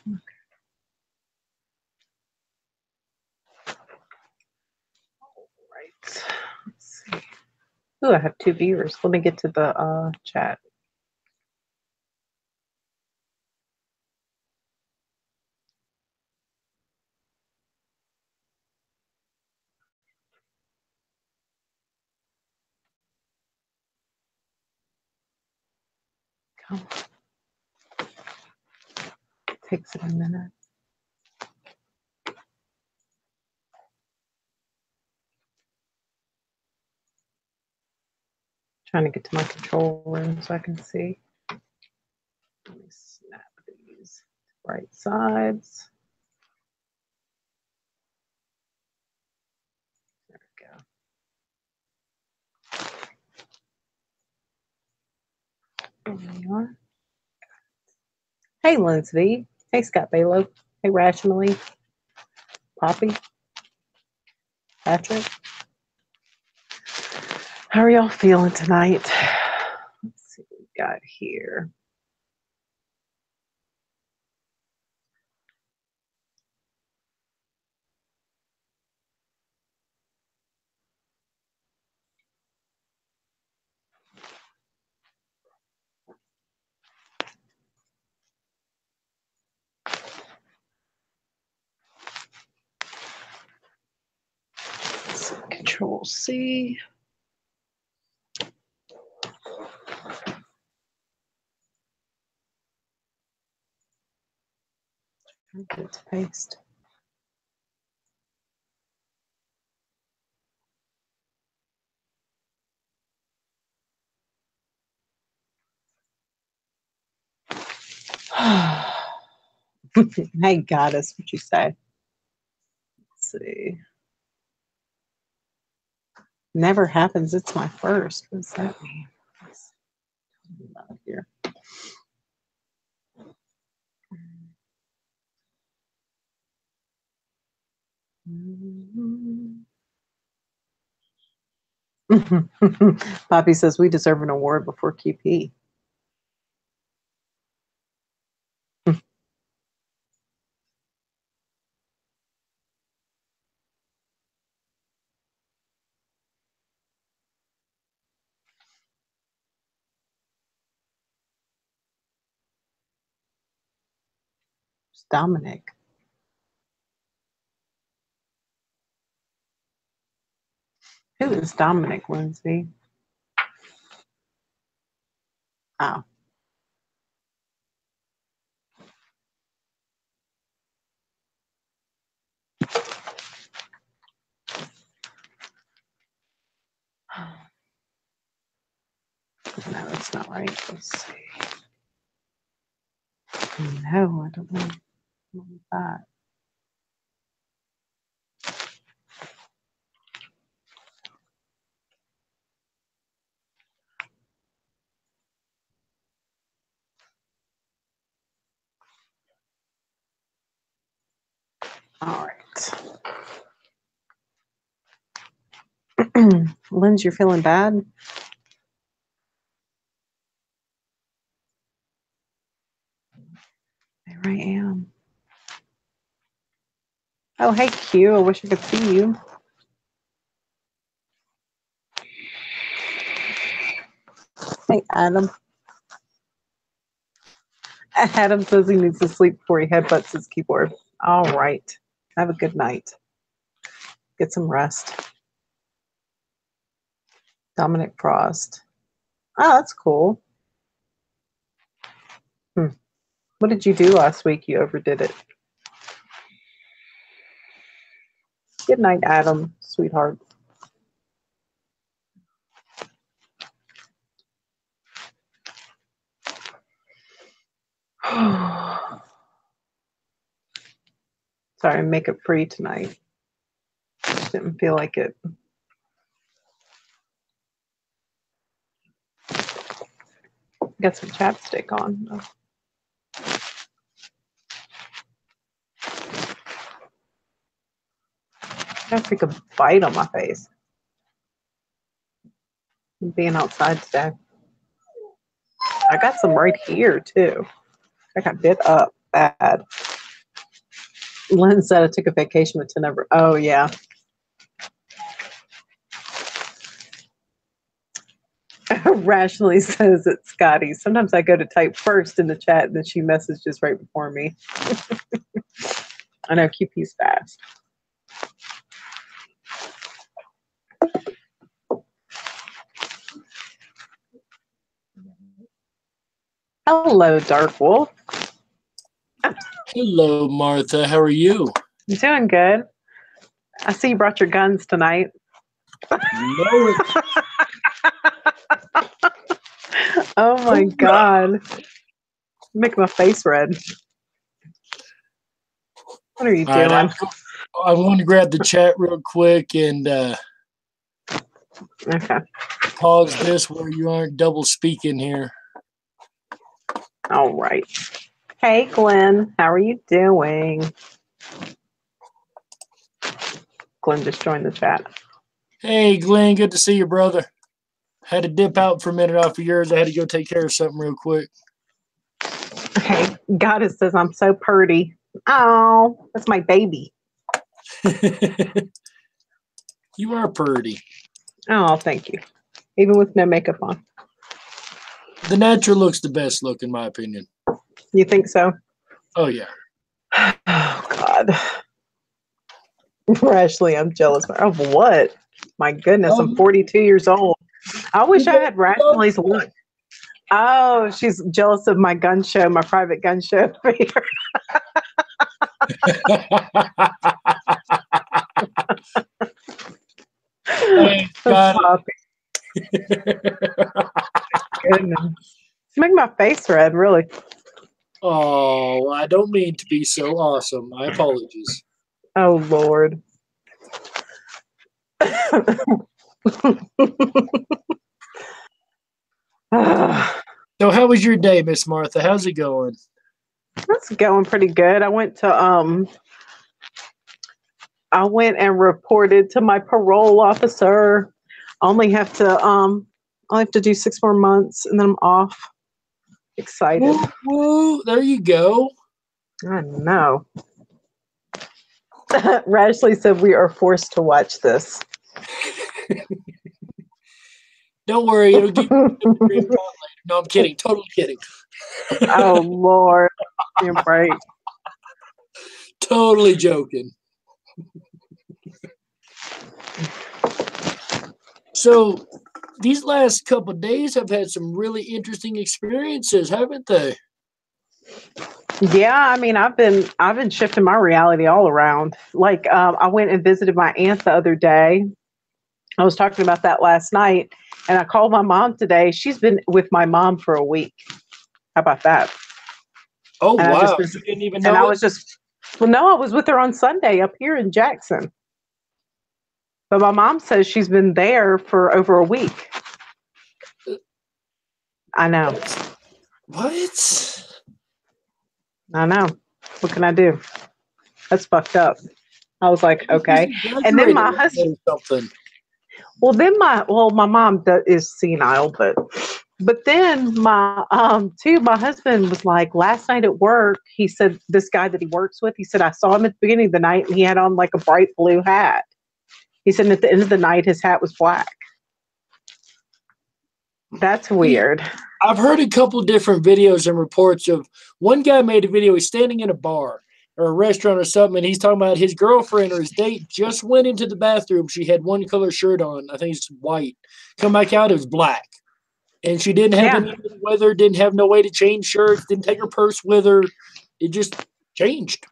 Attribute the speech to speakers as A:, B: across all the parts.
A: Right. Let's see. Oh, I have 2 viewers. Let me get to the chat. Come on. Takes it a minute. Trying to get to my control room so I can see. Let me snap these right sides. There we go. There we are. Hey, Lindsay. Hey, Scott Balo. Hey, Rationally. Poppy. Patrick. How are y'all feeling tonight? Let's see what we got here. Control C. Get to paste. Hey, goddess, what you say? Let's see. Never happens. It's my first. What does that mean? Out here. Poppy says we deserve an award before QP. It's Dominic. Who is Dominic, Lindsay? Oh. No, that's not right. Let's see. No, I don't know that. All right. Linz, you're feeling bad? There I am. Oh, hey, Q. I wish I could see you. Hey, Adam. Adam says he needs to sleep before he headbutts his keyboard. All right. Have a good night. Get some rest. Dominic Frost. Oh, that's cool. What did you do last week? You overdid it. Good night, Adam, sweetheart. Sorry, makeup free tonight. Didn't feel like it. Got some chapstick on. I gotta take a bite on my face. Being outside today. I got some right here too. I got bit up bad. Lynn said I took a vacation with 10 over. Oh, yeah. Rationally says it's Scotty. Sometimes I go to type first in the chat and then she messages right before me. I know, QP's fast. Hello, Dark Wolf.
B: Hello, Martha. How are you?
A: I'm doing good. I see you brought your guns tonight.
B: No.
A: Oh my God. Make my face red. What are you doing?
B: Right, I want to grab the chat real quick and
A: Okay.
B: pause this where you aren't double speaking here.
A: All right. Hey, Glenn. How are you doing? Glenn just joined the chat.
B: Hey, Glenn. Good to see you, brother. Had to dip out for a minute off of yours. I had to go take care of something real quick.
A: Okay. Goddess says I'm so purty. Oh, that's my baby.
B: You are pretty.
A: Oh, thank you. Even with no makeup on.
B: The natural looks the best look, in my opinion.
A: You think so?
B: Oh, yeah.
A: Oh, God. Ashley, I'm jealous. Of what? My goodness, I'm 42 years old. I wish I had Ashley's look. Oh, she's jealous of my gun show, my private gun show over here.
B: Thanks, God.
A: Goodness. It's making my face red, really.
B: Oh, I don't mean to be so awesome. My apologies.
A: Oh, Lord.
B: So how was your day, Miss Martha? How's it going?
A: That's going pretty good. I went and reported to my parole officer. I only have to do 6 more months and then I'm off. Excited.
B: Woo, there you go.
A: I know. Rashley said we are forced to watch this.
B: Don't worry, it'll give you later. No, I'm kidding. Totally kidding.
A: Oh, Lord. You're right.
B: Totally joking. So these last couple of days have had some really interesting experiences, haven't they?
A: Yeah, I mean, I've been shifting my reality all around. Like, I went and visited my aunt the other day. I was talking about that last night, and I called my mom today. She's been with my mom for a week. How about that?
B: Oh,
A: and
B: wow. You didn't even know
A: and
B: it?
A: I was just, well, no, I was with her on Sunday up here in Jackson. But my mom says she's been there for over a week. I know.
B: What?
A: I know. What can I do? That's fucked up. I was like, okay. And then my husband. Well, then my mom is senile, but then my husband was like, last night at work, he said, this guy that he works with, he said, I saw him at the beginning of the night and he had on like a bright blue hat. He said at the end of the night his hat was black. That's weird.
B: I've heard a couple different videos and reports of one guy made a video. He's standing in a bar or a restaurant or something, and he's talking about his girlfriend or his date just went into the bathroom. She had one color shirt on. I think it's white. Come back out, it was black. And she didn't have any weather, didn't have no way to change shirts, didn't take her purse with her. It just changed.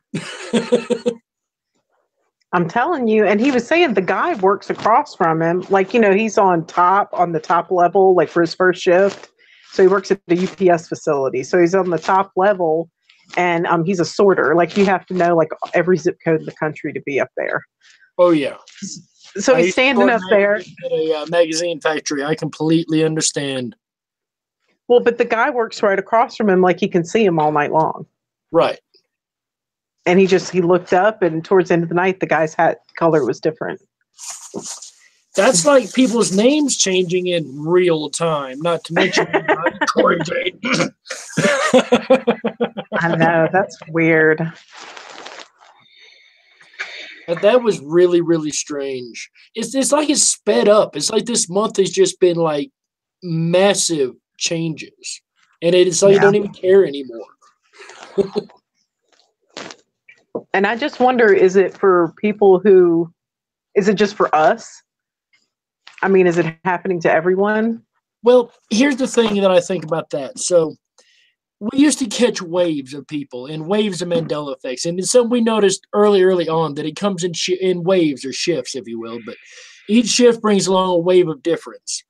A: I'm telling you. And he was saying the guy works across from him. Like, he's on the top level, like for his first shift. So he works at the UPS facility. So he's on the top level and he's a sorter. Like you have to know like every zip code in the country to be up there.
B: Oh, yeah.
A: So he's standing up there.
B: At a magazine factory. I completely understand.
A: Well, but the guy works right across from him. Like he can see him all night long.
B: Right.
A: And he looked up and towards the end of the night, the guy's hat color was different.
B: That's like people's names changing in real time, not to mention Corey Jade.
A: I know, that's weird.
B: That was really, really strange. It's like it's sped up. It's like this month has just been like massive changes. And it's like you don't even care anymore.
A: And I just wonder, is it for people who, is it just for us? I mean, is it happening to everyone?
B: Well, here's the thing that I think about that. So we used to catch waves of people and waves of Mandela effects. And some we noticed early on that it comes in waves or shifts, if you will. But each shift brings along a wave of difference.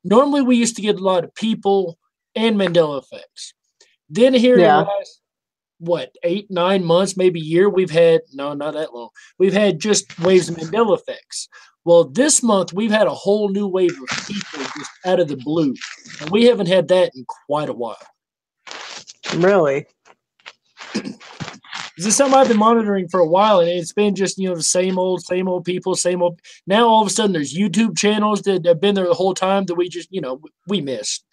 B: Normally, we used to get a lot of people and Mandela effects. Then here in the last, 8, 9 months, maybe a year, we've had, no, not that long. We've had just waves of Mandela effects. Well, this month, we've had a whole new wave of people just out of the blue. And we haven't had that in quite a while.
A: Really?
B: This is something I've been monitoring for a while, and it's been just, the same old people, same old. Now, all of a sudden, there's YouTube channels that have been there the whole time that we just, we missed.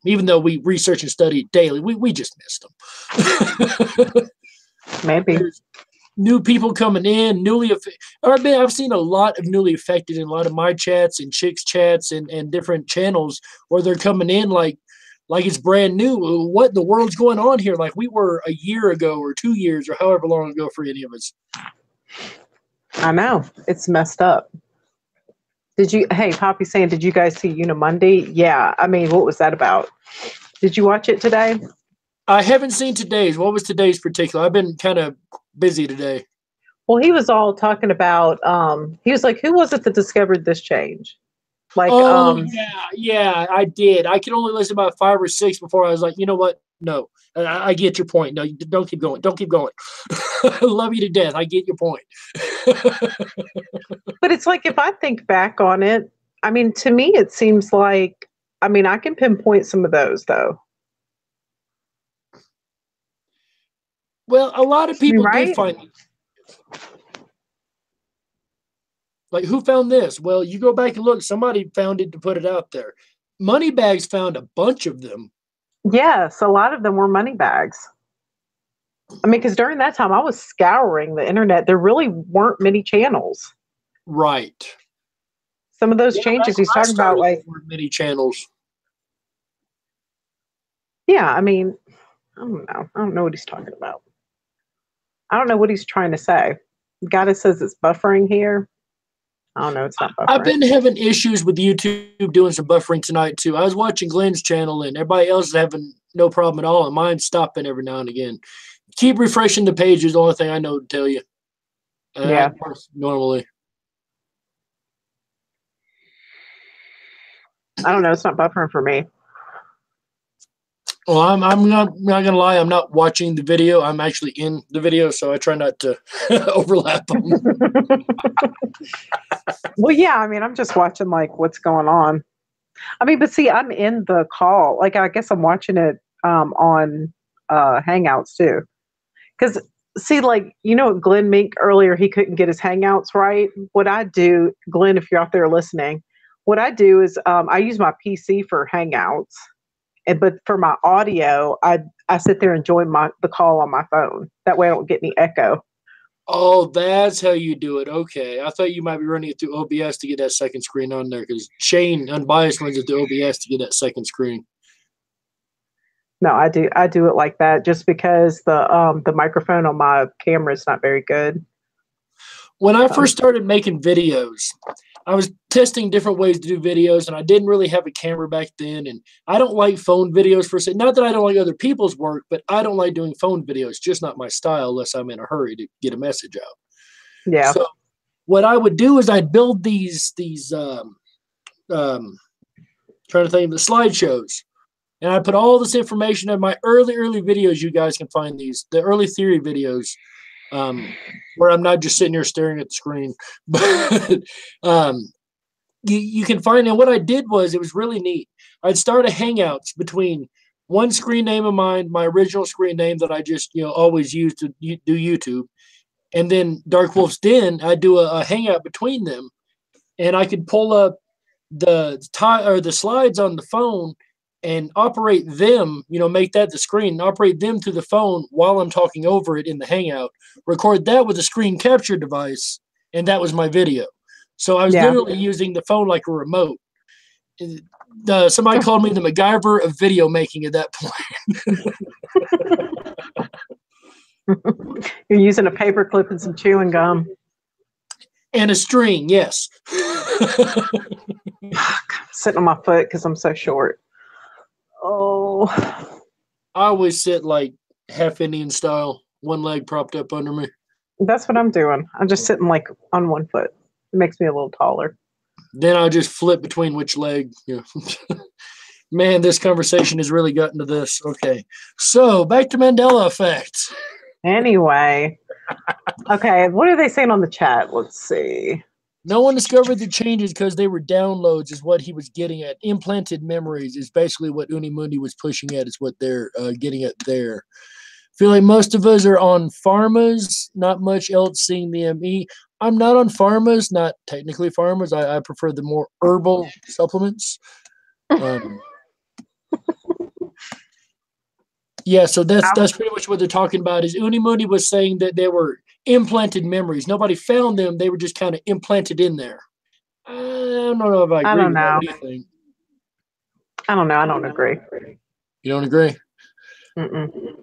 B: Even though we research and study daily, we just missed them.
A: Maybe.
B: There's new people coming in, I've seen a lot of newly affected in a lot of my chats and chicks chats and different channels where they're coming in like it's brand new. What in the world's going on here? Like we were a year ago or 2 years or however long ago for any of us.
A: I know. It's messed up. Hey, Poppy's saying, did you guys see Unimundi? Yeah. I mean, what was that about? Did you watch it today?
B: I haven't seen today's. What was today's particular? I've been kind of busy today.
A: Well, he was all talking about, he was like, who was it that discovered this change? Like,
B: yeah, I did. I could only listen about 5 or 6 before I was like, you know what? No, I get your point. No, don't keep going. Don't keep going. I love you to death. I get your point.
A: But it's like, if I think back on it, I mean, to me, it seems like, I mean, I can pinpoint some of those though.
B: Well, a lot of people did find it. Like, who found this? Well, you go back and look. Somebody found it to put it out there. Moneybags found a bunch of them.
A: Yes, a lot of them were money bags. I mean, because during that time, I was scouring the internet. There really weren't many channels.
B: Right.
A: Some of those changes he's talking about, like
B: many channels.
A: Yeah, I mean, I don't know. I don't know what he's talking about. I don't know what he's trying to say. The guy that says it's buffering here. I don't know. It's not buffering.
B: I've been having issues with YouTube doing some buffering tonight, too. I was watching Glenn's channel, and everybody else is having no problem at all, and mine's stopping every now and again. Keep refreshing the page is the only thing I know to tell you.
A: Yeah.
B: Normally.
A: I don't know. It's not buffering for me.
B: Well, I'm not gonna lie. I'm not watching the video. I'm actually in the video, so I try not to overlap them.
A: Well, yeah. I mean, I'm just watching like what's going on. I mean, but see, I'm in the call. Like, I guess I'm watching it on Hangouts too. Because see, like Glenn Mink earlier, he couldn't get his Hangouts right. What I do, Glenn, if you're out there listening, what I do is I use my PC for Hangouts. But for my audio, I sit there and join the call on my phone. That way I don't get any echo.
B: Oh, that's how you do it. Okay. I thought you might be running it through OBS to get that second screen on there because Shane Unbiased runs it through OBS to get that second screen.
A: No, I do it like that just because the microphone on my camera is not very good.
B: When I first started making videos, I was testing different ways to do videos, and I didn't really have a camera back then. And I don't like phone videos per se. Not that I don't like other people's work, but I don't like doing phone videos. Just not my style unless I'm in a hurry to get a message out.
A: Yeah.
B: So what I would do is I'd build these trying to think of the slideshows. And I put all this information in my early videos. You guys can find the early theory videos. Where I'm not just sitting here staring at the screen, but you can find out what I did was it was really neat. I'd start a Hangouts between one screen name of mine, my original screen name that I just always use to do YouTube, and then Dark Wolf's Den. I'd do a Hangout between them, and I could pull up the slides on the phone and operate them, make that the screen, and operate them through the phone while I'm talking over it in the Hangout, record that with a screen capture device, and that was my video. So I was literally using the phone like a remote. Somebody called me the MacGyver of video making at that
A: point. You're using a paper clip and some chewing gum.
B: And a string, yes.
A: Sitting on my foot because I'm so short. Oh.
B: I always sit like half Indian style, one leg propped up under me.
A: That's what I'm doing. I'm just sitting like on one foot. It makes me a little taller.
B: Then I just flip between which leg. Yeah. Man, this conversation has really gotten to this. Okay. So back to Mandela effect.
A: Anyway. Okay. What are they saying on the chat? Let's see.
B: No one discovered the changes because they were downloads, is what he was getting at. Implanted memories is basically what Unimundi was pushing at, is what they're getting at there. Feel like most of us are on pharmas, not much else seeing the ME. I'm not on pharmas, not technically pharmas. I prefer the more herbal supplements. Yeah, so that's pretty much what they're talking about. Is Unimundi was saying that they were implanted memories. Nobody found them. They were just kind of implanted in there. I don't know if I agree with that. What do you think?
A: I don't know. I don't agree.
B: You don't agree?
A: Mm-mm.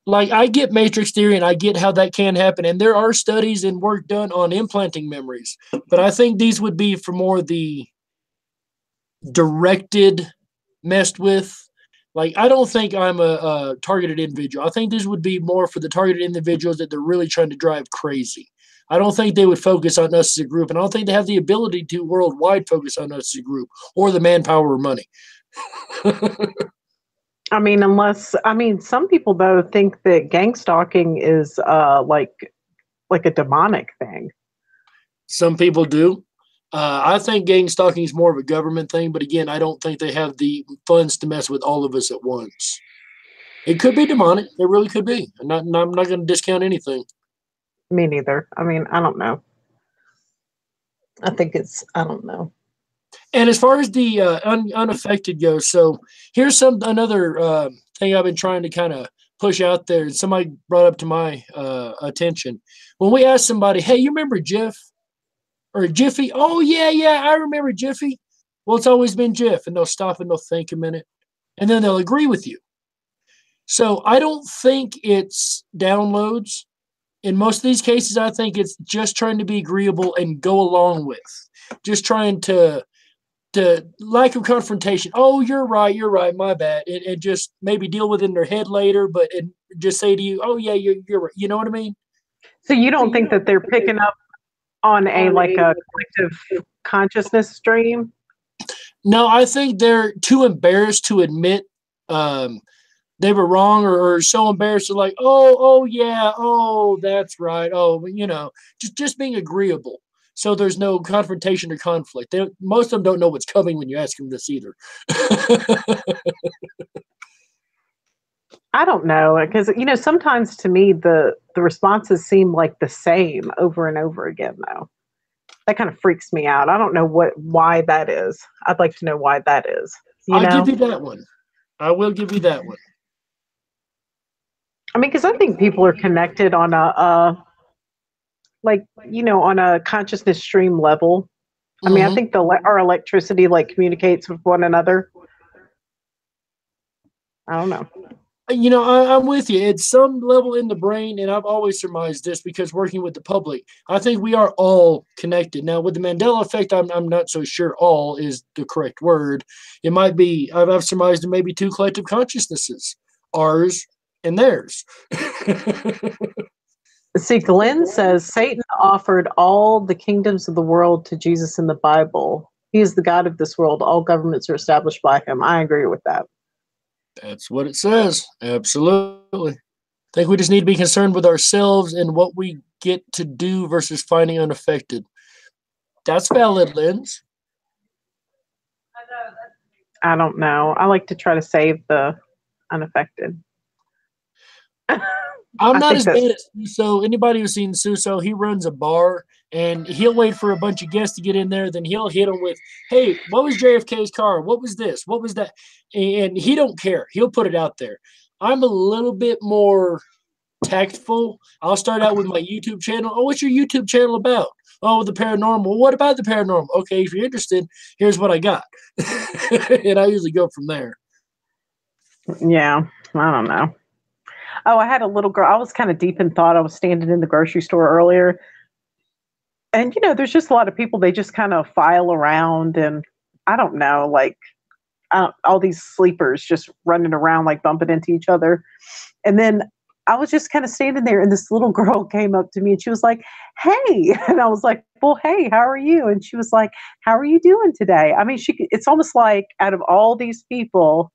B: Like, I get matrix theory and I get how that can happen. And there are studies and work done on implanting memories. But I think these would be for more the directed, messed with. Like, I don't think I'm a targeted individual. I think this would be more for the targeted individuals that they're really trying to drive crazy. I don't think they would focus on us as a group. And I don't think they have the ability to worldwide focus on us as a group or the manpower or money.
A: I mean, some people though think that gang stalking is like a demonic thing.
B: Some people do. I think gang stalking is more of a government thing, but again, I don't think they have the funds to mess with all of us at once. It could be demonic. It really could be. I'm not going to discount anything.
A: Me neither. I mean, I don't know. I don't know.
B: And as far as the unaffected goes, so here's another thing I've been trying to kind of push out there. Somebody brought up to my attention. When we ask somebody, hey, you remember Jeff or Jiffy? Oh, yeah, I remember Jiffy. Well, it's always been Jeff. And they'll stop and they'll think a minute. And then they'll agree with you. So I don't think it's downloads. In most of these cases, I think it's just trying to be agreeable and go along with. Just trying to lack of confrontation. Oh, you're right, my bad. And just maybe deal with it in their head later, but just say to you, oh, yeah, you're right. You know what I mean?
A: So you don't think that they're picking up on a collective consciousness stream?
B: No, I think they're too embarrassed to admit they were wrong or so embarrassed to like, oh, yeah, oh, that's right. Oh, just being agreeable. So there's no confrontation or conflict. Most of them don't know what's coming when you ask them this either.
A: I don't know, because sometimes to me the responses seem like the same over and over again, though. That kind of freaks me out. I don't know why that is. I'd like to know why that is.
B: I'll give you that one. I will give you that one.
A: I mean, because I think people are connected on on a consciousness stream level. I mean, I think our electricity communicates with one another. I don't know.
B: I'm with you. It's some level in the brain, and I've always surmised this because working with the public, I think we are all connected. Now, with the Mandela effect, I'm not so sure all is the correct word. It might be, I've surmised it may be two collective consciousnesses, ours and theirs.
A: See, Glenn says Satan offered all the kingdoms of the world to Jesus in the Bible. He is the God of this world. All governments are established by him. I agree with that.
B: That's what it says. Absolutely. I think we just need to be concerned with ourselves and what we get to do versus finding unaffected. That's valid, Lens.
A: I don't know. I like to try to save the unaffected.
B: I'm
A: I
B: not
A: think
B: as
A: that's
B: bad as Suso. Anybody who's seen Suso, he runs a bar and he'll wait for a bunch of guests to get in there. Then he'll hit them with, "Hey, what was JFK's car? What was this? What was that?" And he don't care. He'll put it out there. I'm a little bit more tactful. I'll start out with my YouTube channel. Oh, what's your YouTube channel about? Oh, the paranormal. What about the paranormal? Okay, if you're interested, here's what I got. And I usually go from there.
A: yeah. I don't know. Oh, I had a little girl. I was kind of deep in thought. I was standing in the grocery store earlier, and there's just a lot of people. They just kind of file around, and I don't know, like all these sleepers just running around, like bumping into each other. And then I was just kind of standing there, and this little girl came up to me, and she was like, "Hey," and I was like, "Well, hey, how are you?" And she was like, "How are you doing today?" I mean, it's almost like out of all these people,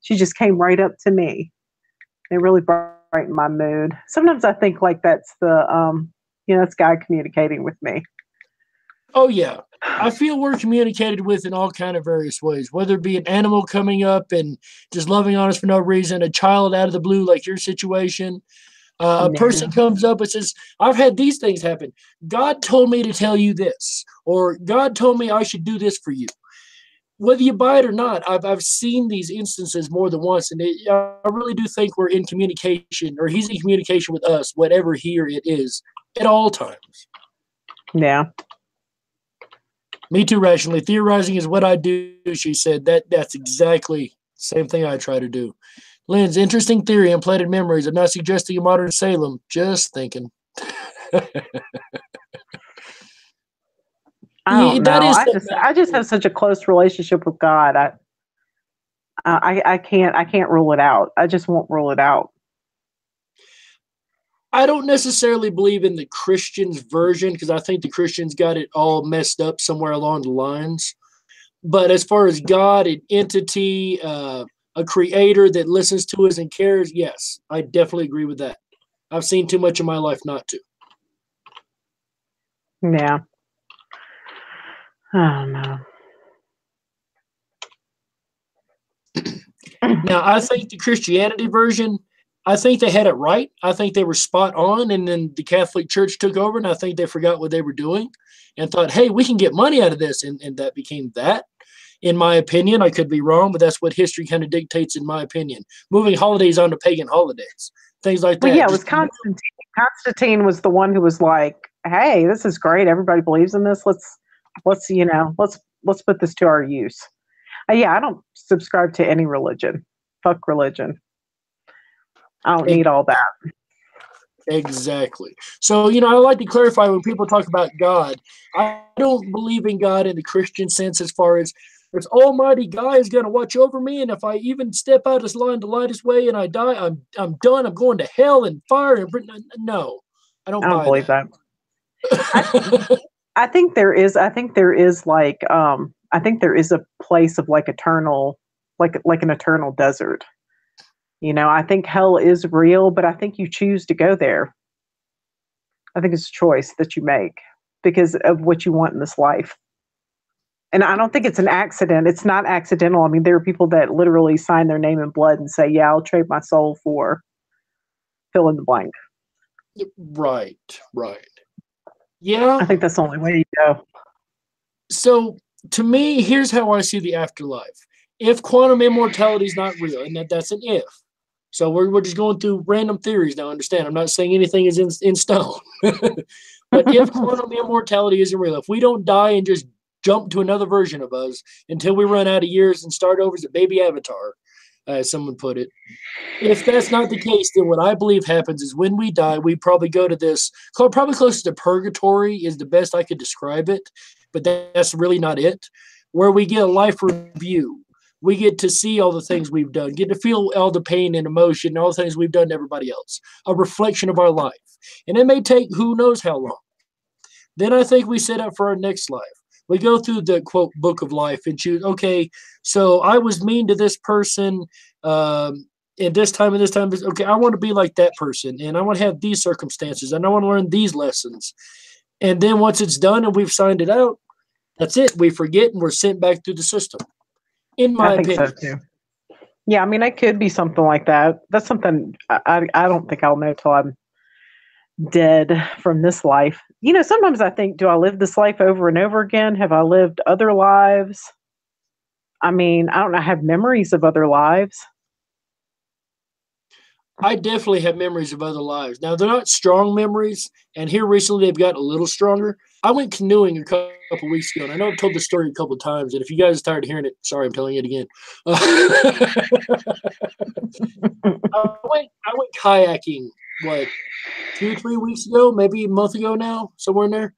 A: she just came right up to me. It really brightened my mood. Sometimes I think like that's that's God communicating with me.
B: Oh yeah, I feel we're communicated with in all kind of various ways, whether it be an animal coming up and just loving on us for no reason, a child out of the blue like your situation, a person comes up and says, "I've had these things happen. God told me to tell you this," or "God told me I should do this for you." Whether you buy it or not, I've seen these instances more than once, and I really do think we're in communication, or he's in communication with us, whatever he or it is, at all times.
A: Yeah.
B: Me too, rationally. Theorizing is what I do, she said. That's exactly the same thing I try to do. Lynn's interesting theory, implanted memories. I'm not suggesting a modern Salem, just thinking.
A: I don't know. I just have such a close relationship with God. I can't rule it out. I just won't rule it out.
B: I don't necessarily believe in the Christians version because I think the Christians got it all messed up somewhere along the lines. But as far as God, an entity, a creator that listens to us and cares, yes, I definitely agree with that. I've seen too much in my life not to.
A: Yeah. I don't know.
B: Now, I think the Christianity version, I think they had it right. I think they were spot on. And then the Catholic Church took over, and I think they forgot what they were doing and thought, hey, we can get money out of this. And that became that. In my opinion, I could be wrong, but that's what history kind of dictates, in my opinion. Moving holidays onto pagan holidays, things like that.
A: Well, yeah, it was Constantine. Constantine was the one who was like, "Hey, this is great. Everybody believes in this. Let's put this to our use." Yeah, I don't subscribe to any religion. Fuck religion. I don't need all that.
B: Exactly. So, I like to clarify when people talk about God, I don't believe in God in the Christian sense as far as this almighty guy is going to watch over me. And if I even step out of this line to light his way and I die, I'm done. I'm going to hell and fire. And no, I don't
A: believe that.
B: that.
A: I think there is like, I think there is a place of like eternal, like an eternal desert. I think hell is real, but I think you choose to go there. I think it's a choice that you make because of what you want in this life. And I don't think it's an accident. It's not accidental. I mean, there are people that literally sign their name in blood and say, yeah, I'll trade my soul for fill in the blank.
B: Right. Yeah.
A: I think that's the only way you go.
B: So to me, here's how I see the afterlife. If quantum immortality is not real, and that's an if. So we're just going through random theories now. Understand? I'm not saying anything is in stone. But if quantum immortality isn't real, if we don't die and just jump to another version of us until we run out of years and start over as a baby avatar, as someone put it, if that's not the case, then what I believe happens is when we die, we probably go to this, probably closest to purgatory is the best I could describe it, but that's really not it, where we get a life review. We get to see all the things we've done, get to feel all the pain and emotion and all the things we've done to everybody else, a reflection of our life. And it may take who knows how long. Then I think we set up for our next life. We go through the, quote, book of life and choose, okay, so I was mean to this person in this time and this time. Okay, I want to be like that person, and I want to have these circumstances, and I want to learn these lessons. And then once it's done and we've signed it out, that's it. We forget and we're sent back through the system. In my opinion.
A: I think so too. Yeah, I mean, it could be something like that. That's something I don't think I'll know till I'm dead from this life. Sometimes I think, do I live this life over and over again? Have I lived other lives? I mean, I don't know. I have memories of other lives.
B: I definitely have memories of other lives. Now, they're not strong memories, and here recently they've gotten a little stronger. I went canoeing a couple weeks ago, and I know I've told this story a couple of times, and if you guys are tired of hearing it, sorry, I'm telling it again. I went kayaking, 2-3 weeks ago, maybe a month ago now, somewhere in there.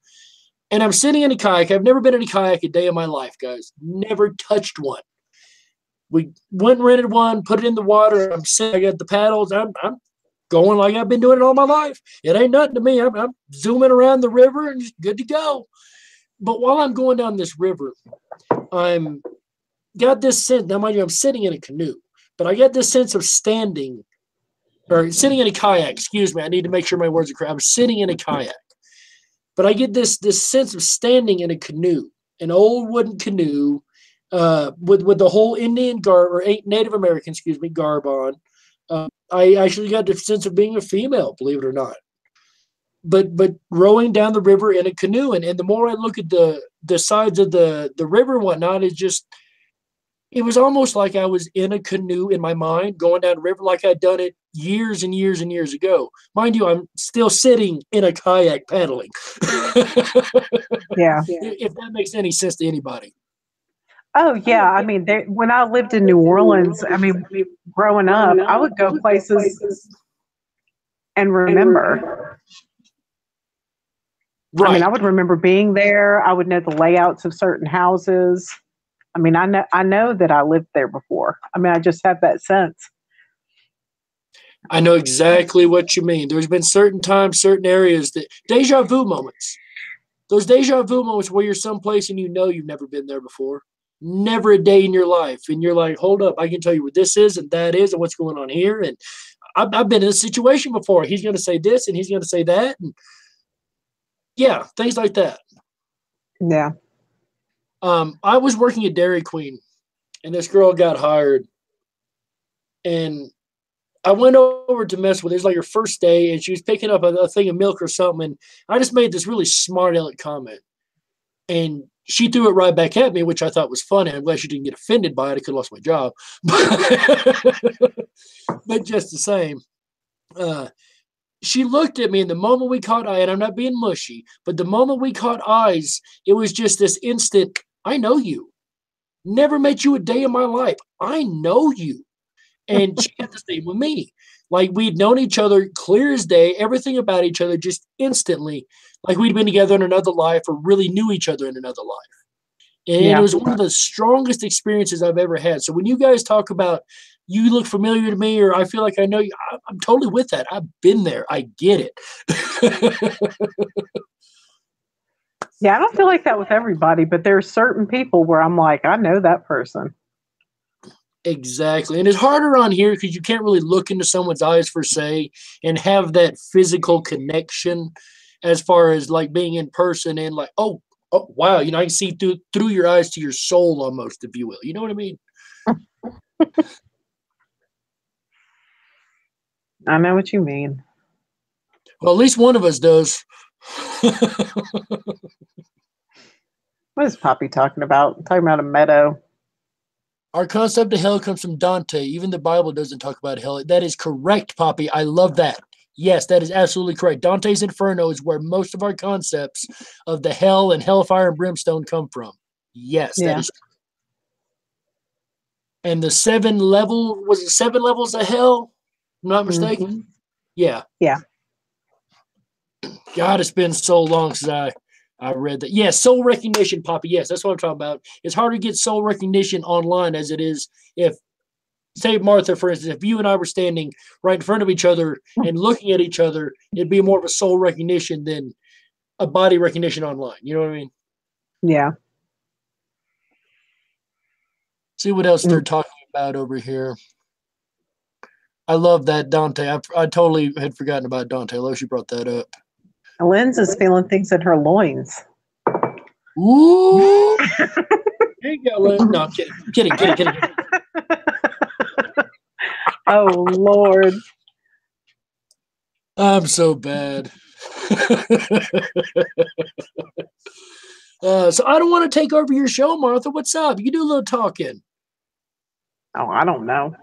B: And I'm sitting in a kayak. I've never been in a kayak a day of my life, guys. Never touched one. We went and rented one, put it in the water. I'm sitting, I got the paddles. I'm going like I've been doing it all my life. It ain't nothing to me. I'm zooming around the river and just good to go. But while I'm going down this river, I'm got this sense. Now, mind you, I'm sitting in a canoe, but I get this sense of sitting in a kayak. Excuse me. I need to make sure my words are correct. I'm sitting in a kayak, but I get this sense of standing in a canoe, an old wooden canoe, with the whole Indian garb or Native American, garb on. I actually got the sense of being a female, believe it or not. But rowing down the river in a canoe, and the more I look at the sides of the river and whatnot, it was almost like I was in a canoe in my mind going down the river like I'd done it years and years and years ago. Mind you, I'm still sitting in a kayak paddling.
A: Yeah.
B: If that makes any sense to anybody.
A: Oh, yeah. I mean, when I lived in New Orleans, I mean, growing up, I would go places and remember.
B: Right.
A: I mean, I would remember being there. I would know the layouts of certain houses. I mean, I know that I lived there before. I mean, I just have that sense.
B: I know exactly what you mean. There's been certain times, certain areas that deja vu moments. Those deja vu moments where you're someplace and you know you've never been there before. Never a day in your life. And you're like, hold up, I can tell you what this is and that is and what's going on here. And I've been in this situation before. He's going to say this and he's going to say that. And yeah, things like that.
A: Yeah.
B: I was working at Dairy Queen and this girl got hired. And I went over to mess with her. It was like her first day, and she was picking up a thing of milk or something. And I just made this really smart aleck comment. And she threw it right back at me, which I thought was funny. I'm glad she didn't get offended by it. I could have lost my job. But just the same, she looked at me, and the moment we caught eye, and I'm not being mushy, but the moment we caught eyes, it was just this instant, I know you. Never met you a day in my life. I know you. And she had the same with me. Like we'd known each other clear as day, everything about each other just instantly, like we'd been together in another life or really knew each other in another life. And it was one of the strongest experiences I've ever had. So when you guys talk about you look familiar to me or I feel like I know you, I'm totally with that. I've been there. I get it.
A: Yeah, I don't feel like that with everybody, but there are certain people where I'm like, I know that person.
B: Exactly. And it's harder on here because you can't really look into someone's eyes per se and have that physical connection as far as like being in person and like, oh wow, I can see through your eyes to your soul almost, if you will. You know what I mean?
A: I know what you mean.
B: Well, at least one of us does.
A: What is Poppy talking about? Talking about a meadow.
B: Our concept of hell comes from Dante. Even the Bible doesn't talk about hell. That is correct, Poppy. I love that. Yes, that is absolutely correct. Dante's Inferno is where most of our concepts of the hell and hellfire and brimstone come from. Yes, that is. And the 7 levels of hell? I'm not mistaken. Mm-hmm. Yeah.
A: Yeah.
B: God, it's been so long since I read that. Yeah, soul recognition, Poppy. Yes, that's what I'm talking about. It's hard to get soul recognition online as it is if, say, Martha, for instance, if you and I were standing right in front of each other and looking at each other, it'd be more of a soul recognition than a body recognition online. You know what I mean?
A: Yeah.
B: See what else they're talking about over here. I love that, Dante. I totally had forgotten about Dante. I love she brought that up.
A: Lynn's is feeling things in her loins.
B: Ooh. There you go, Lynn. No, I'm kidding. Kidding.
A: Oh, Lord.
B: I'm so bad. So I don't want to take over your show, Martha. What's up? You do a little talking.
A: Oh, I don't know.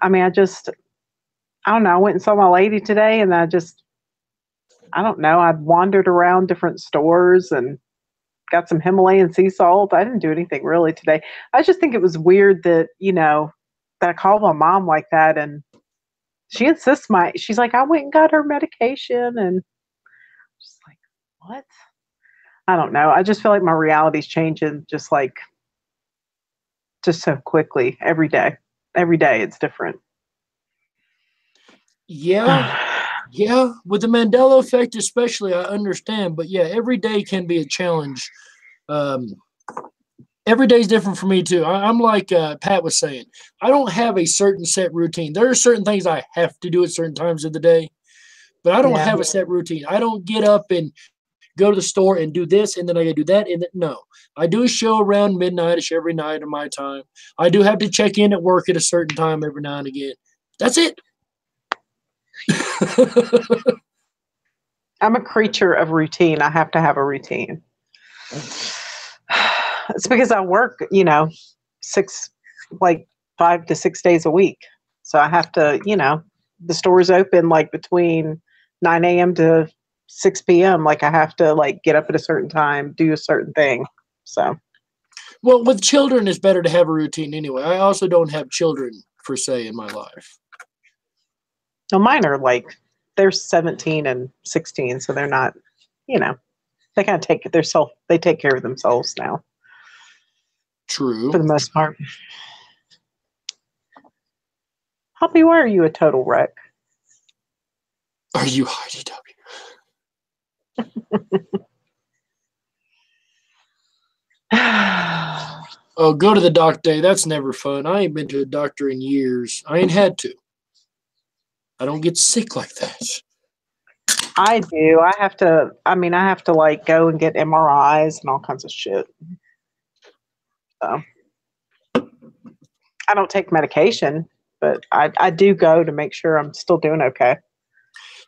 A: I mean, I don't know. I went and saw my lady today, and I don't know. I wandered around different stores and got some Himalayan sea salt. I didn't do anything really today. I just think it was weird that, that I called my mom like that, and she insists she's like, I went and got her medication, and just like, what? I don't know. I just feel like my reality's changing just so quickly every day. Every day it's different.
B: Yeah. Yeah. With the Mandela effect, especially, I understand. But yeah, every day can be a challenge. Every day is different for me too. I'm like Pat was saying, I don't have a certain set routine. There are certain things I have to do at certain times of the day, but I don't have a set routine. I don't get up and go to the store and do this, and then I gotta do that. And no, I do a show around midnight-ish every night of my time. I do have to check in at work at a certain time every now and again. That's it.
A: I'm a creature of routine. I have to have a routine. It's because I work, 5 to 6 days a week. So I have to, the store's open between 9 a.m. to 6 p.m. I have to get up at a certain time, do a certain thing. So.
B: Well, with children, it's better to have a routine anyway. I also don't have children per se in my life.
A: No, mine are they're 17 and 16, so they're not, they kind of they take care of themselves now.
B: True.
A: For the most part. Hoppy, why are you a total wreck?
B: Are you IDW? Oh, go to the doc day. That's never fun. I ain't been to a doctor in years. I ain't had to. I don't get sick like that.
A: I do. I have to go and get MRIs and all kinds of shit. So I don't take medication, but I do go to make sure I'm still doing okay.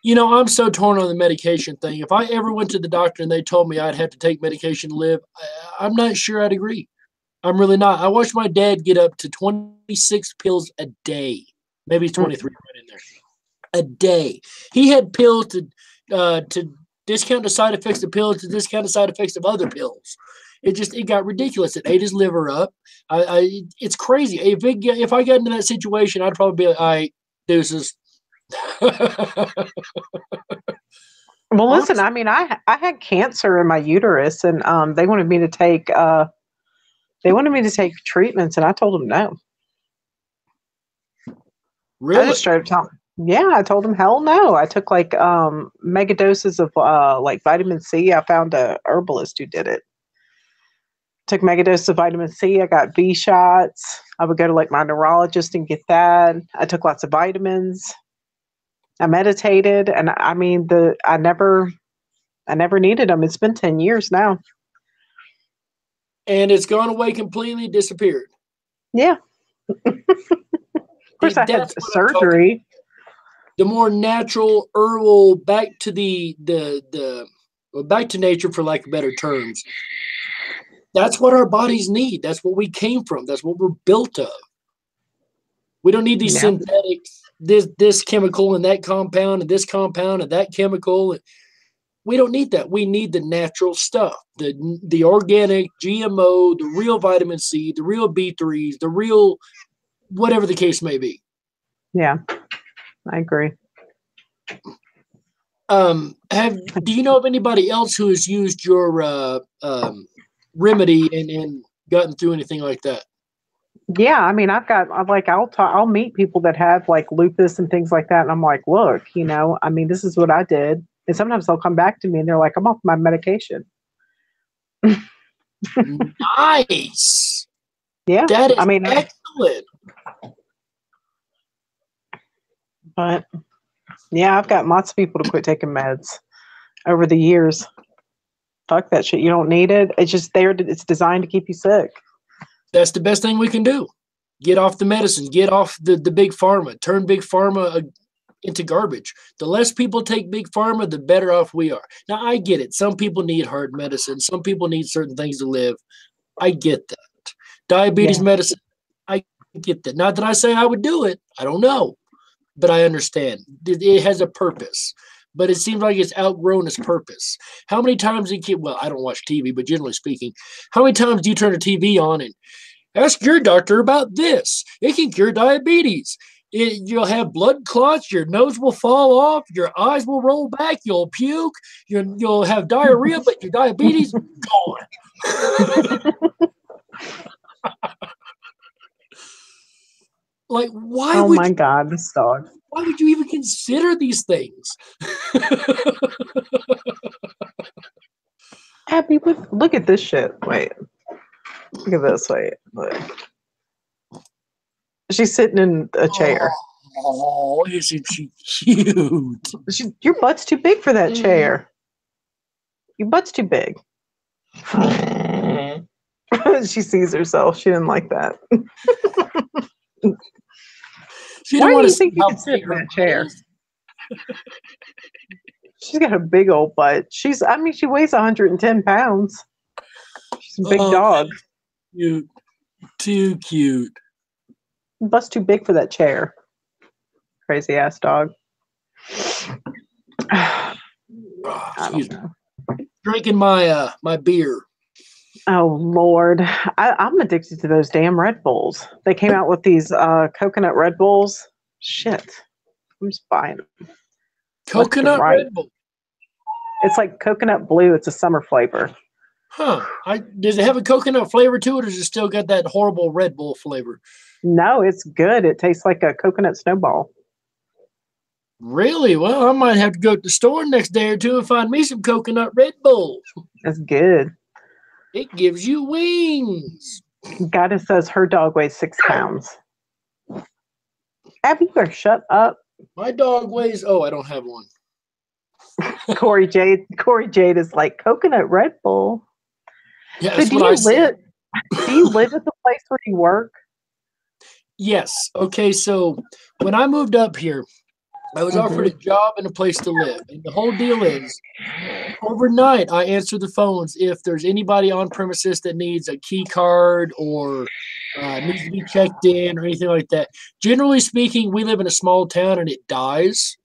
B: I'm so torn on the medication thing. If I ever went to the doctor and they told me I'd have to take medication to live, I'm not sure I'd agree. I'm really not. I watched my dad get up to 26 pills a day. Maybe 23 right in there. A day. He had pills to discount the side effects of pills to discount the side effects of other pills. It got ridiculous. It ate his liver up. It's crazy. If I got into that situation, I'd probably be like, all right, deuces.
A: Well, listen, I had cancer in my uterus, and they wanted me to take treatments, and I told them no.
B: Really?
A: I just straight up told them, yeah, I told them hell no. I took mega doses of vitamin C. I found a herbalist who did it. Took mega doses of vitamin C. I got B shots. I would go to my neurologist and get that. I took lots of vitamins. I meditated, and I never needed them. It's been 10 years now.
B: And it's gone away completely, disappeared.
A: Yeah. Of course, I had surgery.
B: The more natural herbal, back to back to nature, for lack of better terms. That's what our bodies need. That's what we came from. That's what we're built of. We don't need these synthetics, this chemical and that compound and this compound and that chemical. We don't need that. We need the natural stuff, the organic, GMO, the real vitamin C, the real B3s, the real whatever the case may be.
A: Yeah, I agree.
B: Do you know of anybody else who has used your remedy and gotten through anything like that?
A: Yeah, I'll meet people that have lupus and things like that, and I'm like, look, this is what I did. And sometimes they'll come back to me and they're like, I'm off my medication.
B: Nice.
A: Yeah.
B: That is excellent.
A: But yeah, I've gotten lots of people to quit taking meds over the years. Fuck that shit. You don't need it. It's just there. It's designed to keep you sick.
B: That's the best thing we can do. Get off the medicine. Get off the big pharma. Turn big pharma into garbage. The less people take big pharma, the better off we are. Now, I get it. Some people need heart medicine. Some people need certain things to live. I get that. Diabetes medicine, I get that. Not that I say I would do it. I don't know. But I understand. It has a purpose. But it seems like it's outgrown its purpose. How many times well, I don't watch TV, but generally speaking, how many times do you turn the TV on and ask your doctor about this? It can cure diabetes. You'll have blood clots. Your nose will fall off. Your eyes will roll back. You'll puke. You'll have diarrhea, but your diabetes gone. Like, why?
A: Oh my God, this dog.
B: Why would you even consider these things?
A: Abby, look at this shit. Wait. Look at this. Wait. She's sitting in a chair.
B: Oh, isn't she cute?
A: Your butt's too big for that chair. Your butt's too big. She sees herself. She didn't like that. Why do you think you could sit in that chair? She's got a big old butt. She weighs 110 pounds. She's a big dog.
B: Cute. Too cute.
A: Butt's too big for that chair. Crazy ass dog.
B: Excuse me. Drinking my beer.
A: Oh Lord, I'm addicted to those damn Red Bulls. They came out with these coconut Red Bulls. Shit, I'm just buying them.
B: Coconut Red Bull.
A: It's like coconut blue. It's a summer flavor.
B: Huh? Does it have a coconut flavor to it, or does it still got that horrible Red Bull flavor?
A: No, it's good. It tastes like a coconut snowball.
B: Really? Well, I might have to go to the store next day or two and find me some coconut Red Bull.
A: That's good.
B: It gives you wings.
A: Goddess says her dog weighs 6 pounds. Abby, you better shut up.
B: My dog weighs, I don't have one.
A: Corey Jade is like, coconut Red Bull.
B: Yeah,
A: so do you live at the place where you work?
B: Yes. Okay, so when I moved up here, I was offered a job and a place to live. And the whole deal is, overnight, I answer the phones if there's anybody on premises that needs a key card or needs to be checked in or anything like that. Generally speaking, we live in a small town and it dies.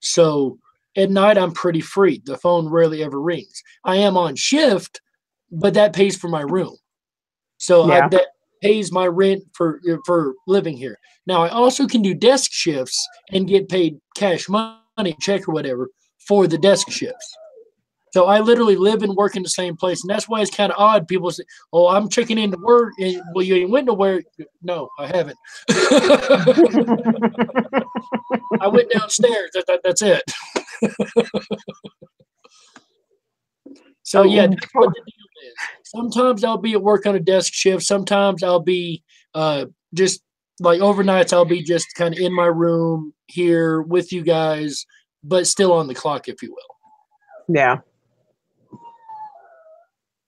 B: So at night, I'm pretty free. The phone rarely ever rings. I am on shift, but that pays for my room. So that pays my rent for living here. Now, I also can do desk shifts and get paid cash money, check or whatever, for the desk shifts. So I literally live and work in the same place. And that's why it's kind of odd. People say, oh, I'm checking into work. And, well, you ain't went nowhere. No, I haven't. I went downstairs. That's it. So, yeah, that's what the deal is. Sometimes I'll be at work on a desk shift. Sometimes I'll be just like overnights, I'll be just kind of in my room here with you guys, but still on the clock, if you will.
A: Yeah.